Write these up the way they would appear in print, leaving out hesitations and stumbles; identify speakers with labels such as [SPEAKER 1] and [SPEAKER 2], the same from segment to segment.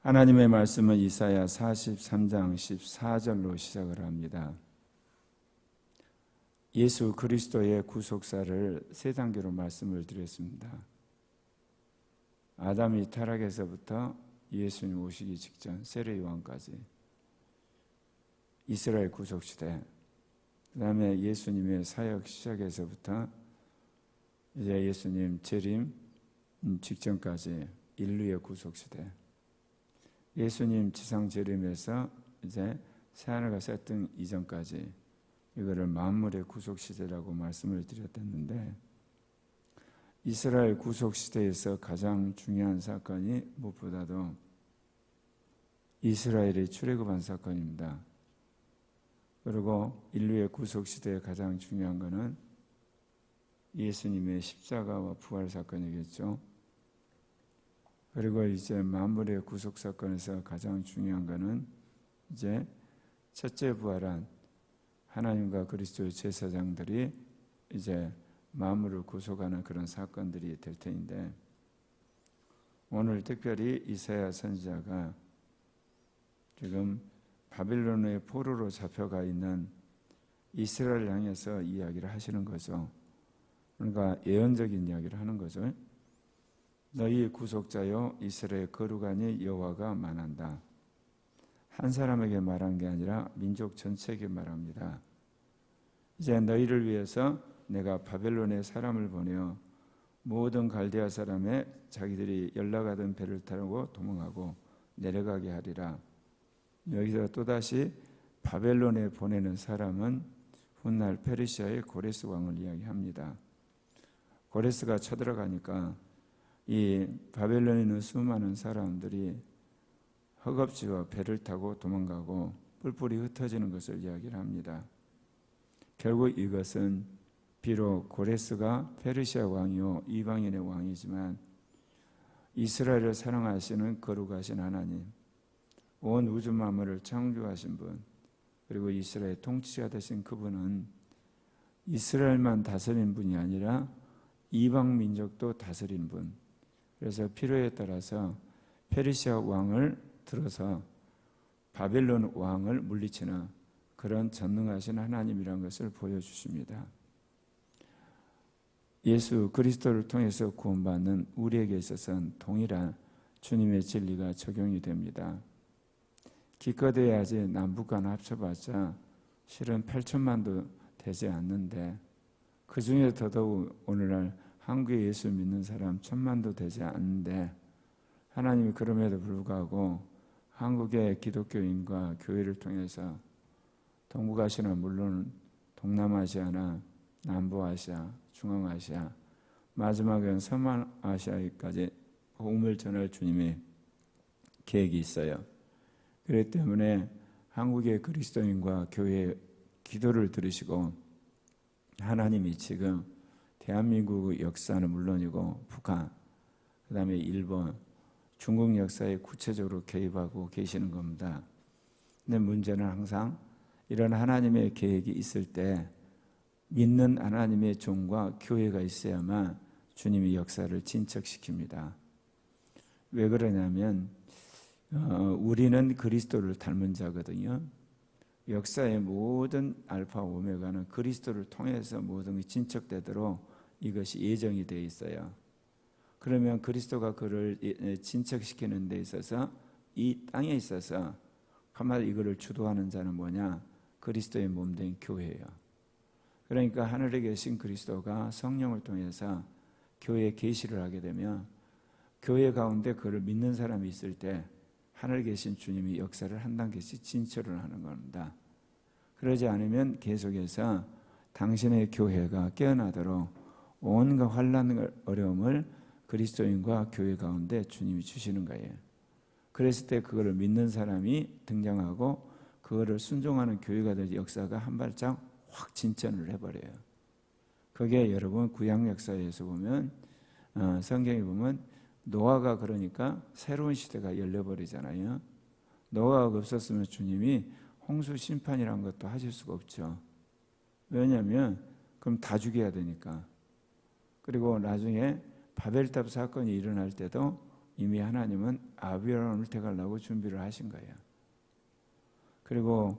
[SPEAKER 1] 하나님의 말씀은 이사야 43장 14절로 시작을 합니다. 예수 그리스도의 구속사를 세 단계로 말씀을 드렸습니다. 아담이 타락에서부터 예수님 오시기 직전 세례요한까지 이스라엘 구속시대, 그 다음에 예수님의 사역 시작에서부터 이제 예수님 재림 직전까지 인류의 구속시대, 예수님 지상 재림에서 이제 새하늘과 새 땅 이전까지 이거를 만물의 구속시대라고 말씀을 드렸었는데, 이스라엘 구속시대에서 가장 중요한 사건이 무엇보다도 이스라엘이 출애굽한 사건입니다. 그리고 인류의 구속시대의 가장 중요한 것은 예수님의 십자가와 부활 사건이겠죠. 그리고 이제 만물의 구속 사건에서 가장 중요한 것은 이제 첫째 부활한 하나님과 그리스도의 제사장들이 이제 만물을 구속하는 그런 사건들이 될 터인데, 오늘 특별히 이사야 선지자가 지금 바빌론의 포로로 잡혀가 있는 이스라엘 향해서 이야기를 하시는 거죠. 그러니까 예언적인 이야기를 하는 거죠. 너희 구속자여 이스라엘 거룩하니 여호와가 말한다. 한 사람에게 말한 게 아니라 민족 전체에게 말합니다. 이제 너희를 위해서 내가 바벨론에 사람을 보내어 모든 갈대아 사람의 자기들이 연락하던 배를 타고 도망하고 내려가게 하리라. 여기서 또다시 바벨론에 보내는 사람은 훗날 페르시아의 고레스 왕을 이야기합니다. 고레스가 쳐들어가니까 이 바벨론에 있는 수많은 사람들이 허겁지겁 배를 타고 도망가고 뿔뿔이 흩어지는 것을 이야기를 합니다. 결국 이것은 비록 고레스가 페르시아 왕이요 이방인의 왕이지만 이스라엘을 사랑하시는 거룩하신 하나님, 온 우주 만물을 창조하신 분, 그리고 이스라엘 통치자 되신 그분은 이스라엘만 다스린 분이 아니라 이방 민족도 다스린 분. 그래서 필요에 따라서 페르시아 왕을 들어서 바벨론 왕을 물리치는 그런 전능하신 하나님이라는 것을 보여주십니다. 예수 그리스도를 통해서 구원받는 우리에게 있어서는 동일한 주님의 진리가 적용이 됩니다. 기껏해야 아직 남북한 합쳐봤자 실은 8천만도 되지 않는데, 그 중에 더더욱 오늘날 한국에 예수 믿는 사람 1,000만도 되지 않는데, 하나님이 그럼에도 불구하고 한국의 기독교인과 교회를 통해서 동북아시아는 물론 동남아시아나 남부아시아, 중앙아시아, 마지막엔 서남아시아까지 복음을 전할 주님의 계획이 있어요. 그렇기 때문에 한국의 그리스도인과 교회의 기도를 들으시고 하나님이 지금 대한민국 역사는 물론이고 북한, 그 다음에 일본, 중국 역사에 구체적으로 개입하고 계시는 겁니다. 근데 문제는 항상 이런 하나님의 계획이 있을 때 믿는 하나님의 종과 교회가 있어야만 주님이 역사를 진척시킵니다. 왜 그러냐면 우리는 그리스도를 닮은 자거든요. 역사의 모든 알파 오메가는 그리스도를 통해서 모든 게 진척되도록 이것이 예정이 되어 있어요. 그러면 그리스도가 그를 진척시키는 데 있어서 이 땅에 있어서 가만히 이거를 주도하는 자는 뭐냐? 그리스도의 몸된 교회예요. 그러니까 하늘에 계신 그리스도가 성령을 통해서 교회에 계시를 하게 되면 교회 가운데 그를 믿는 사람이 있을 때 하늘에 계신 주님이 역사를 한 단계씩 진처를 하는 겁니다. 그러지 않으면 계속해서 당신의 교회가 깨어나도록 온갖 환난 어려움을 그리스도인과 교회 가운데 주님이 주시는 거예요. 그랬을 때 그거를 믿는 사람이 등장하고 그거를 순종하는 교회가 될 역사가 한 발짝 확 진전을 해버려요. 그게 여러분 구약 역사에서 보면 성경에 보면 노아가 그러니까 새로운 시대가 열려버리잖아요. 노아가 없었으면 주님이 홍수 심판이라는 것도 하실 수가 없죠. 왜냐하면 그럼 다 죽여야 되니까. 그리고 나중에 바벨탑 사건이 일어날 때도 이미 하나님은 아비론을 택하려고 준비를 하신 거예요. 그리고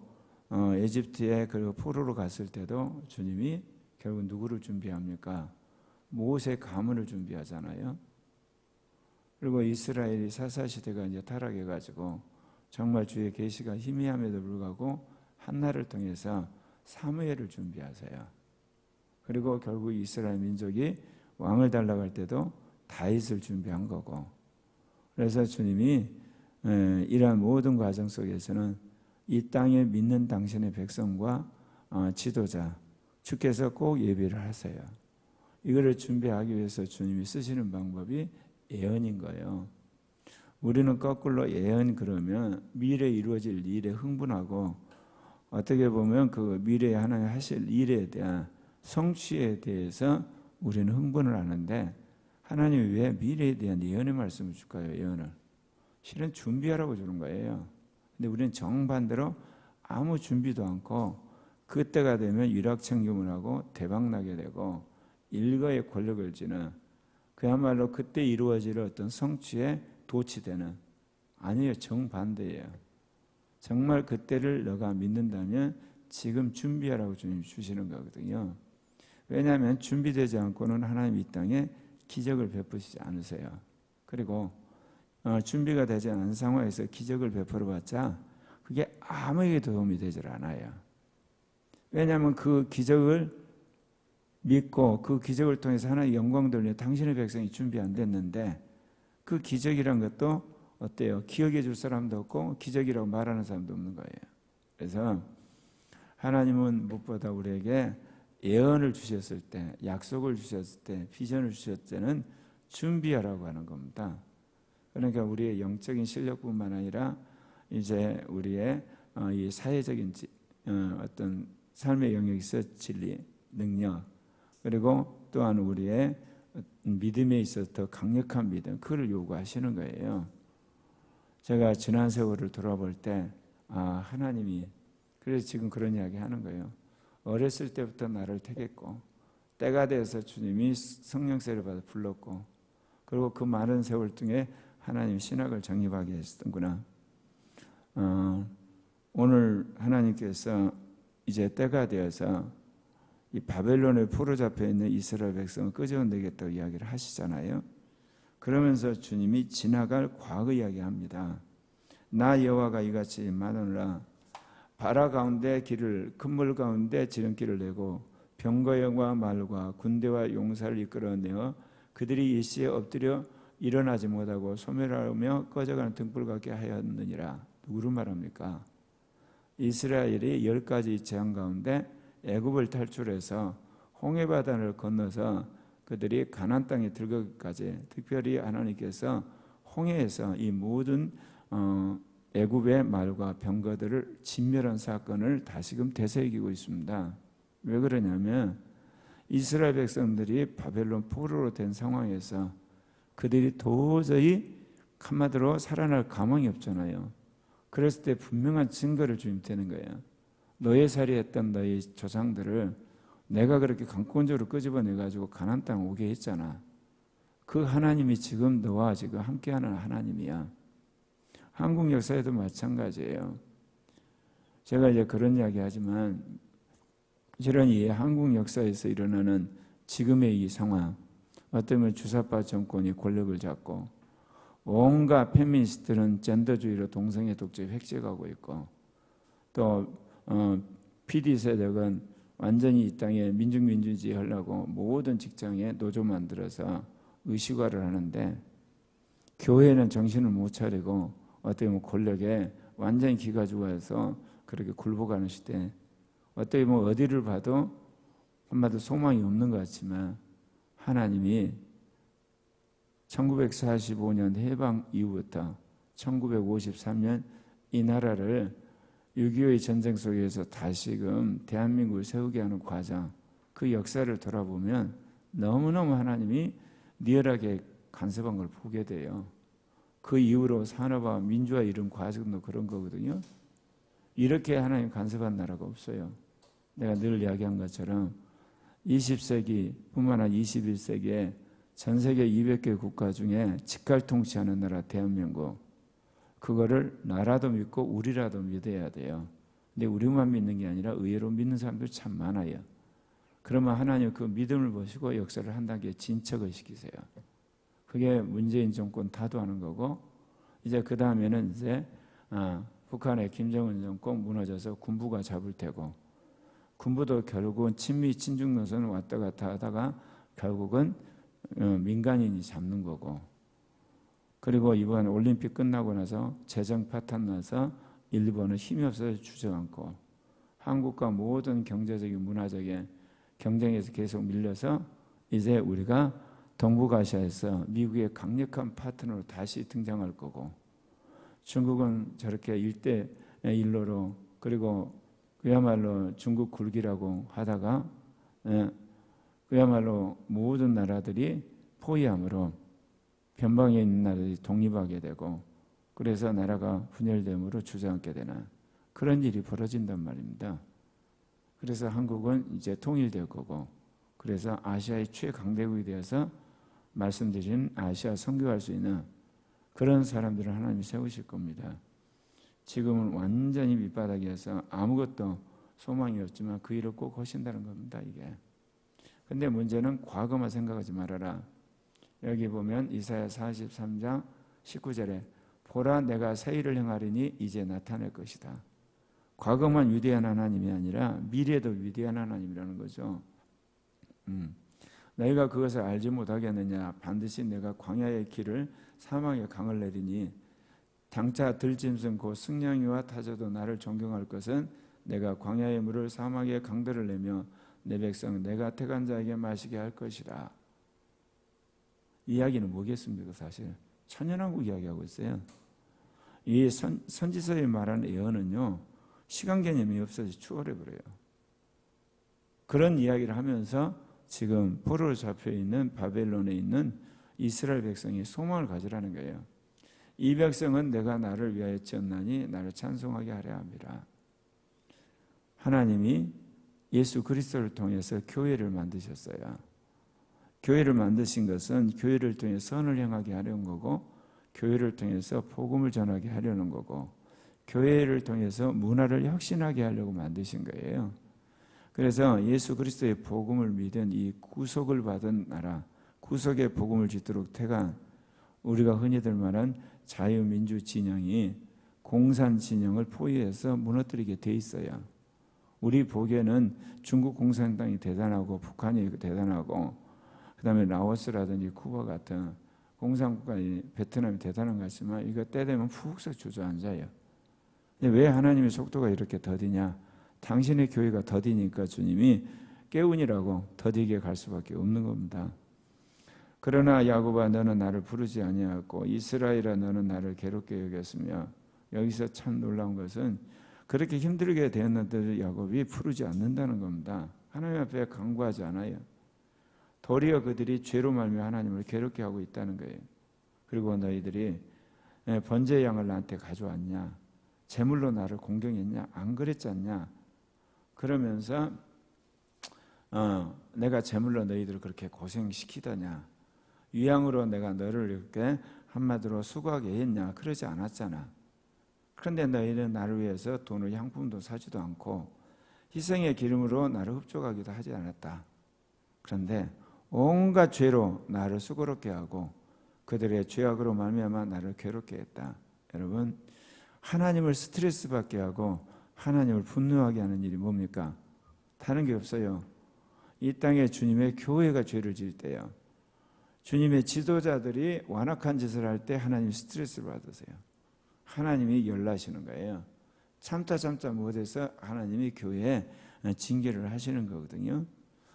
[SPEAKER 1] 에집트에 그리고 포로로 갔을 때도 주님이 결국 누구를 준비합니까? 모세 가문을 준비하잖아요. 그리고 이스라엘이 사사시대가 이제 타락해가지고 정말 주의 계시가 희미함에도 불구하고 한나를 통해서 사무엘을 준비하세요. 그리고 결국 이스라엘 민족이 왕을 달라고 할 때도 다윗을 준비한 거고, 그래서 주님이 이러한 모든 과정 속에서는 이 땅에 믿는 당신의 백성과 지도자, 주께서 꼭 예비를 하세요. 이거를 준비하기 위해서 주님이 쓰시는 방법이 예언인 거예요. 우리는 거꾸로 예언 그러면 미래에 이루어질 일에 흥분하고, 어떻게 보면 그 미래에 하나님 하실 일에 대한 성취에 대해서 우리는 흥분을 하는데, 하나님이 왜 미래에 대한 예언의 말씀을 줄까요? 예언을 실은 준비하라고 주는 거예요. 근데 우리는 정반대로 아무 준비도 않고 그때가 되면 일확천금을 하고 대박나게 되고 일거에 권력을 쥐는, 그야말로 그때 이루어질 어떤 성취에 도취되는, 아니에요. 정반대예요. 정말 그때를 너가 믿는다면 지금 준비하라고 주님 주시는 거거든요. 왜냐하면 준비되지 않고는 하나님 이 땅에 기적을 베푸시지 않으세요. 그리고 준비가 되지 않은 상황에서 기적을 베풀어봤자 그게 아무에게 도움이 되질 않아요. 왜냐하면 그 기적을 믿고 그 기적을 통해서 하나님의 영광 돌려 당신의 백성이 준비 안 됐는데, 그 기적이란 것도 어때요? 기억해 줄 사람도 없고 기적이라고 말하는 사람도 없는 거예요. 그래서 하나님은 무엇보다 우리에게 예언을 주셨을 때, 약속을 주셨을 때, 비전을 주셨을 때는 준비하라고 하는 겁니다. 그러니까 우리의 영적인 실력뿐만 아니라 이제 우리의 이 사회적인 어떤 삶의 영역에서 진리, 능력, 그리고 또한 우리의 믿음에 있어서 더 강력한 믿음, 그걸 요구하시는 거예요. 제가 지난 세월을 돌아볼 때 하나님이 그래서 지금 그런 이야기 하는 거예요. 어렸을 때부터 나를 택했고 때가 돼서 주님이 성령세를 받아 불렀고, 그리고 그 많은 세월 중에 하나님 신학을 정립하게 했었구나. 오늘 하나님께서 이제 때가 되어서 이 바벨론에 포로잡혀 있는 이스라엘 백성을 끄집어내겠다고 이야기를 하시잖아요. 그러면서 주님이 지나갈 과거 이야기합니다. 나 여호와가 이같이 말하노라. 바라 가운데 길을, 큰 물 가운데 지름길을 내고 병과 영과 말과 군대와 용사를 이끌어내어 그들이 일시에 엎드려 일어나지 못하고 소멸하며 꺼져가는 등불 같게 하였느니라. 누구를 말합니까? 이스라엘이 10가지 재앙 가운데 애굽을 탈출해서 홍해바다를 건너서 그들이 가나안 땅에 들어가기까지, 특별히 하나님께서 홍해에서 이 모든 애굽의 말과 병거들을 진멸한 사건을 다시금 되새기고 있습니다. 왜 그러냐면 이스라엘 백성들이 바벨론 포로로 된 상황에서 그들이 도저히 한마디로 살아날 가망이 없잖아요. 그랬을 때 분명한 증거를 주님 되는 거예요. 노예살이했던 너희 조상들을 내가 그렇게 강권적으로 끄집어내가지고 가나안 땅 오게 했잖아. 그 하나님이 지금 너와 지금 함께하는 하나님이야. 한국 역사에도 마찬가지예요. 제가 이제 그런 이야기 하지만 실은 이 한국 역사에서 일어나는 지금의 이 상황, 어쩌면 주사파 정권이 권력을 잡고 온갖 페미니스트들은 젠더주의로 동성애 독재 획책하고 있고, 또 PD 세력은 완전히 이 땅에 민중민주주의 하려고 모든 직장에 노조 만들어서 의식화를 하는데, 교회는 정신을 못 차리고 어떻게 보면 권력에 완전히 기가 죽어서 그렇게 굴복하는 시대, 어떻게 보면 어디를 봐도 한마디로 소망이 없는 것 같지만 하나님이 1945년 해방 이후부터 1953년 이 나라를 6.25의 전쟁 속에서 다시금 대한민국을 세우게 하는 과정, 그 역사를 돌아보면 너무너무 하나님이 리얼하게 간섭한 걸 보게 돼요. 그 이후로 산업화, 민주화 이런 과정도 그런 거거든요. 이렇게 하나님 간섭한 나라가 없어요. 내가 늘 이야기한 것처럼 20세기 뿐만 아니라 21세기에 전 세계 200개 국가 중에 직갈 통치하는 나라 대한민국, 그거를 나라도 믿고 우리라도 믿어야 돼요. 근데 우리만 믿는 게 아니라 의외로 믿는 사람들 참 많아요. 그러면 하나님 그 믿음을 보시고 역사를 한 단계 진척을 시키세요. 그게 문재인 정권 타도하는 거고, 이제 그 다음에는 이제 북한의 김정은 정권 무너져서 군부가 잡을 테고, 군부도 결국은 친미 친중 노선 왔다 갔다 하다가 결국은 민간인이 잡는 거고, 그리고 이번 올림픽 끝나고 나서 재정 파탄 나서 일본은 힘이 없어서 주저앉고, 한국과 모든 경제적인 문화적인 경쟁에서 계속 밀려서 이제 우리가 동북아시아에서 미국의 강력한 파트너로 다시 등장할 거고, 중국은 저렇게 1대1로로, 그리고 그야말로 중국 굴기라고 하다가 그야말로 모든 나라들이 포위함으로 변방에 있는 나라들이 독립하게 되고, 그래서 나라가 분열됨으로 주저앉게 되는 그런 일이 벌어진단 말입니다. 그래서 한국은 이제 통일될 거고, 그래서 아시아의 최강대국이 되어서 말씀드린 아시아 선교할 수 있는 그런 사람들을 하나님이 세우실 겁니다. 지금은 완전히 밑바닥이어서 아무것도 소망이 없지만 그 일을 꼭 하신다는 겁니다. 이게. 근데 문제는 과거만 생각하지 말아라. 여기 보면 이사야 43장 19절에 보라 내가 새 일을 행하리니 이제 나타날 것이다. 과거만 위대한 하나님이 아니라 미래도 위대한 하나님이라는 거죠. 너희가 그것을 알지 못하겠느냐? 반드시 내가 광야의 길을 사막의 강을 내리니 장차 들짐승 곧 승냥이와 타조도 나를 존경할 것은 내가 광야의 물을 사막의 강들을 내며 내 백성 내가 택한 자에게 마시게 할 것이라. 이야기는 뭐겠습니까? 사실 천연왕국 이야기하고 있어요. 이 선지서에 말하는 예언은요, 시간 개념이 없어서 추월해버려요. 그런 이야기를 하면서 지금 포로로 잡혀있는 바벨론에 있는 이스라엘 백성이 소망을 가지라는 거예요. 이 백성은 내가 나를 위하여 지었나니 나를 찬송하게 하려 함이라. 하나님이 예수 그리스도를 통해서 교회를 만드셨어요. 교회를 만드신 것은 교회를 통해 선을 행하게 하려는 거고, 교회를 통해서 복음을 전하게 하려는 거고, 교회를 통해서 문화를 혁신하게 하려고 만드신 거예요. 그래서 예수 그리스도의 복음을 믿은 이 구속을 받은 나라, 구속의 복음을 짓도록 택한 우리가 흔히들 말한 자유민주 진영이 공산 진영을 포위해서 무너뜨리게 돼 있어요. 우리 보기에는 중국 공산당이 대단하고 북한이 대단하고 그 다음에 라오스라든지 쿠바 같은 공산국가의 베트남이 대단한 것 같지만 이거 때 되면 푹 주저앉아요. 근데 왜 하나님의 속도가 이렇게 더디냐? 당신의 교회가 더디니까 주님이 깨우니라고 더디게 갈 수밖에 없는 겁니다. 그러나 야곱아 너는 나를 부르지 아니하였고 이스라엘아 너는 나를 괴롭게 여겼으며, 여기서 참 놀라운 것은 그렇게 힘들게 되었는데도 야곱이 부르지 않는다는 겁니다. 하나님 앞에 간구하지 않아요. 도리어 그들이 죄로 말미암아 하나님을 괴롭게 하고 있다는 거예요. 그리고 너희들이 번제 양을 나한테 가져왔냐? 제물로 나를 공경했냐? 안 그랬지 않냐? 그러면서 내가 제물로 너희들을 그렇게 고생시키더냐? 위양으로 내가 너를 이렇게 한마디로 수고하게 했냐? 그러지 않았잖아. 그런데 너희는 나를 위해서 돈을 향품도 사지도 않고 희생의 기름으로 나를 흡족하기도 하지 않았다. 그런데 온갖 죄로 나를 수고롭게 하고 그들의 죄악으로 말미암아 나를 괴롭게 했다. 여러분, 하나님을 스트레스 받게 하고 하나님을 분노하게 하는 일이 뭡니까? 다른 게 없어요. 이 땅에 주님의 교회가 죄를 지을 때요, 주님의 지도자들이 완악한 짓을 할 때 하나님이 스트레스를 받으세요. 하나님이 열나시는 거예요. 참다 못해서 하나님이 교회에 징계를 하시는 거거든요.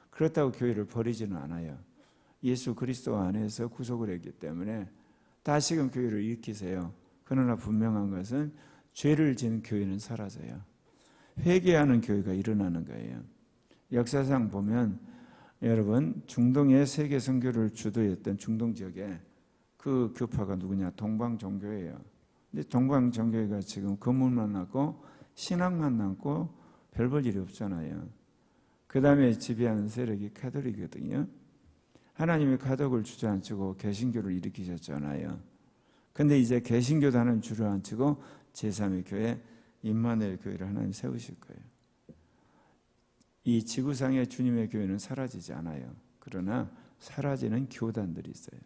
[SPEAKER 1] 그렇다고 교회를 버리지는 않아요. 예수 그리스도 안에서 구속을 했기 때문에 다시금 교회를 일으키세요. 그러나 분명한 것은 죄를 지는 교회는 사라져요. 회개하는 교회가 일어나는 거예요. 역사상 보면 여러분, 중동의 세계 선교를 주도했던 중동 지역에 그 교파가 누구냐? 동방종교예요. 근데 동방종교회가 지금 건물만 남고 신앙만 남고 별 볼 일이 없잖아요. 그 다음에 지배하는 세력이 카톨릭이거든요. 하나님이 가덕을 주저앉히고 개신교를 일으키셨잖아요. 근데 이제 개신교도 하나님 주저앉히고 제3의 교회 임마누엘 교회를 하나님 세우실 거예요. 이 지구상의 주님의 교회는 사라지지 않아요. 그러나 사라지는 교단들이 있어요.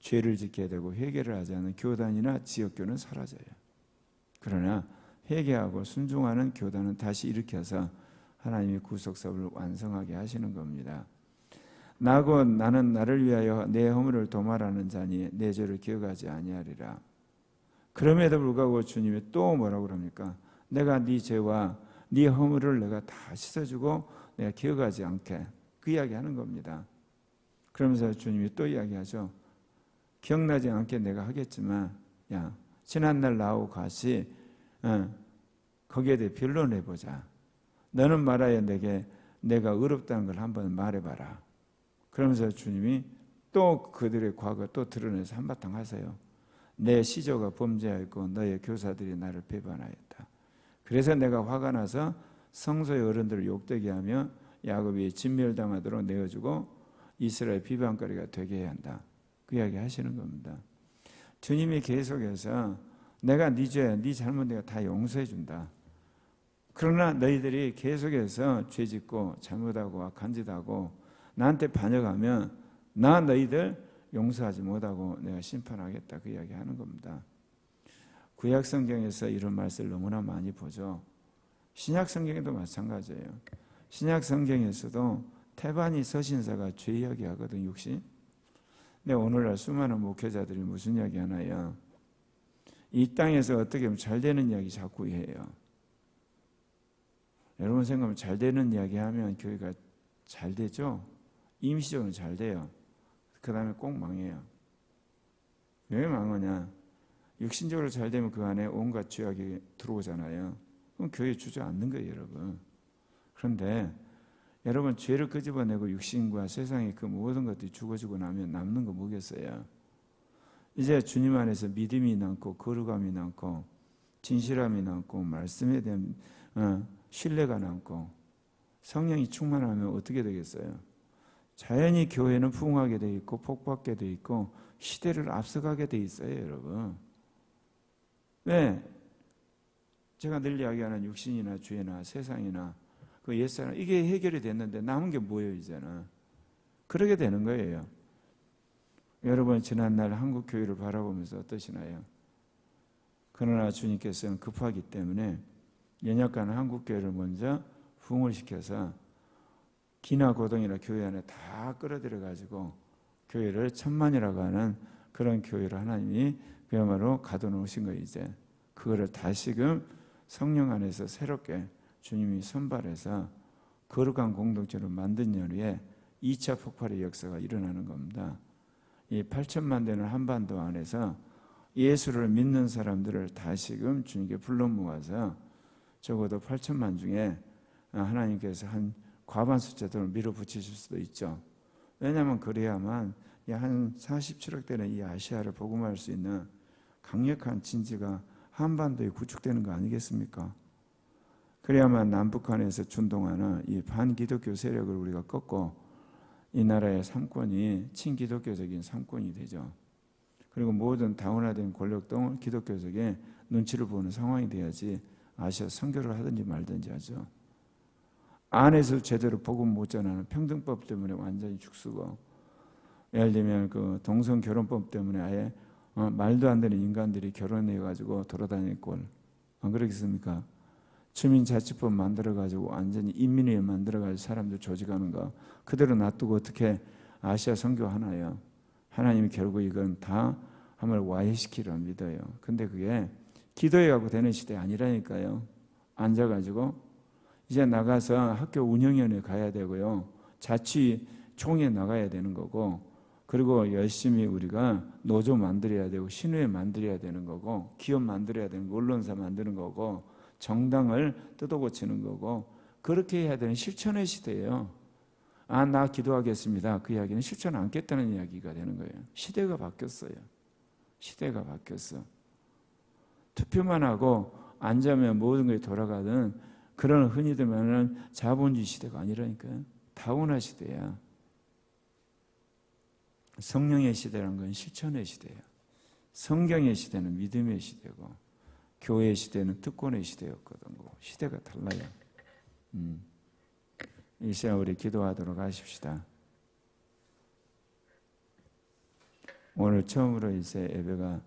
[SPEAKER 1] 죄를 짓게 되고 회개를 하지 않는 교단이나 지역교는 사라져요. 그러나 회개하고 순종하는 교단은 다시 일으켜서 하나님의 구속사업을 완성하게 하시는 겁니다. 나는 나를 위하여 내 허물을 도말하는 자니 내 죄를 기억하지 아니하리라. 그럼에도 불구하고 주님이 또 뭐라고 그럽니까? 내가 네 죄와 네 허물을 내가 다 씻어주고 내가 기억하지 않게, 그 이야기하는 겁니다. 그러면서 주님이 또 이야기하죠. 기억나지 않게 내가 하겠지만 야, 지난날 나하고 같이 거기에 대해 변론해보자. 너는 말하여 내게 내가 의롭다는 걸 한번 말해봐라. 그러면서 주님이 또 그들의 과거 또 드러내서 한바탕 하세요. 내 시조가 범죄하였고 너의 교사들이 나를 배반하였다. 그래서 내가 화가 나서 성소의 어른들을 욕되게 하며 야곱이 진멸당하도록 내어주고 이스라엘 비방거리가 되게 해야 한다. 그 이야기 하시는 겁니다. 주님이 계속해서 내가 네 죄, 네 잘못 내가 다 용서해 준다. 그러나 너희들이 계속해서 죄짓고 잘못하고 악한 짓하고 나한테 반역하면 나 너희들 용서하지 못하고 내가 심판하겠다. 그 이야기 하는 겁니다. 구약 성경에서 이런 말씀을 너무나 많이 보죠. 신약 성경에도 마찬가지예요. 신약 성경에서도 태반이 서신사가 죄 이야기 하거든, 육신. 근데 오늘날 수많은 목회자들이 무슨 이야기 하나요? 이 땅에서 어떻게 하면 잘 되는 이야기 자꾸 해요. 여러분 생각하면 잘 되는 이야기 하면 교회가 잘 되죠? 임시적으로 잘 돼요. 그 다음에 꼭 망해요. 왜 망하냐? 육신적으로 잘 되면 그 안에 온갖 죄악이 들어오잖아요. 그럼 교회 주저앉는 거예요, 여러분. 그런데 여러분 죄를 끄집어내고 육신과 세상의 그 모든 것들이 죽어지고 나면 남는 거 뭐겠어요? 이제 주님 안에서 믿음이 남고 거룩함이 남고 진실함이 남고 말씀에 대한 신뢰가 남고 성령이 충만하면 어떻게 되겠어요? 자연히 교회는 부흥하게 돼 있고 복받게 돼 있고 시대를 앞서가게 돼 있어요, 여러분. 왜? 제가 늘 이야기하는 육신이나 죄나 세상이나 그 옛사람 이게 해결이 됐는데 남은 게 뭐예요, 이제는? 그러게 되는 거예요. 여러분 지난날 한국 교회를 바라보면서 어떠시나요? 그러나 주님께서는 급하기 때문에 연약한 한국 교회를 먼저 부흥을 시켜서 기나 고동이나 교회 안에 다 끌어들여 가지고 교회를 천만이라고 하는 그런 교회를 하나님이 그야말로 가둬놓으신 거예요. 이제 그거를 다시금 성령 안에서 새롭게 주님이 선발해서 거룩한 공동체로 만든 연후에 2차 폭발의 역사가 일어나는 겁니다. 이 8천만 되는 한반도 안에서 예수를 믿는 사람들을 다시금 주님께 불러 모아서 적어도 8천만 중에 하나님께서 한 과반 숫자들을 밀어붙이실 수도 있죠. 왜냐하면 그래야만 한 47억 되는 이 아시아를 복음할 수 있는 강력한 진지가 한반도에 구축되는 거 아니겠습니까? 그래야만 남북한에서 준동하는 이 반기독교 세력을 우리가 꺾고 이 나라의 삼권이 친기독교적인 삼권이 되죠. 그리고 모든 다운화된 권력도 기독교적인 눈치를 보는 상황이 돼야지 아시아 선교를 하든지 말든지 하죠. 안에서 제대로 복음 못 전하는 평등법 때문에 완전히 죽쓰고, 예를 들면 그 동성 결혼법 때문에 아예 말도 안 되는 인간들이 결혼해가지고 돌아다닐 꼴, 안 그러겠습니까? 주민자치법 만들어가지고 완전히 인민위에 만들어가지고 사람들 조직하는 거 그대로 놔두고 어떻게 아시아 선교하나요? 하나님이 결국 이건 다 한번 와해시키려 믿어요. 근데 그게 기도해가고 되는 시대 아니라니까요. 앉아가지고 이제 나가서 학교 운영위원회 가야 되고요. 자치총회 나가야 되는 거고, 그리고 열심히 우리가 노조 만들어야 되고 신의회 만들어야 되는 거고, 기업 만들어야 되는 거, 언론사 만드는 거고, 정당을 뜯어고치는 거고, 그렇게 해야 되는 실천의 시대예요. 나 기도하겠습니다. 그 이야기는 실천 않겠다는 이야기가 되는 거예요. 시대가 바뀌었어요. 시대가 바뀌었어. 투표만 하고 앉으면 모든 것이 돌아가는 그런 흔히들 말하는 자본주의 시대가 아니라니까요. 다운화 시대야. 성령의 시대라는 건 실천의 시대예요. 성경의 시대는 믿음의 시대고 교회의 시대는 특권의 시대였거든. 시대가 달라요. 이 시간 우리 기도하도록 하십시다. 오늘 처음으로 이제 예배가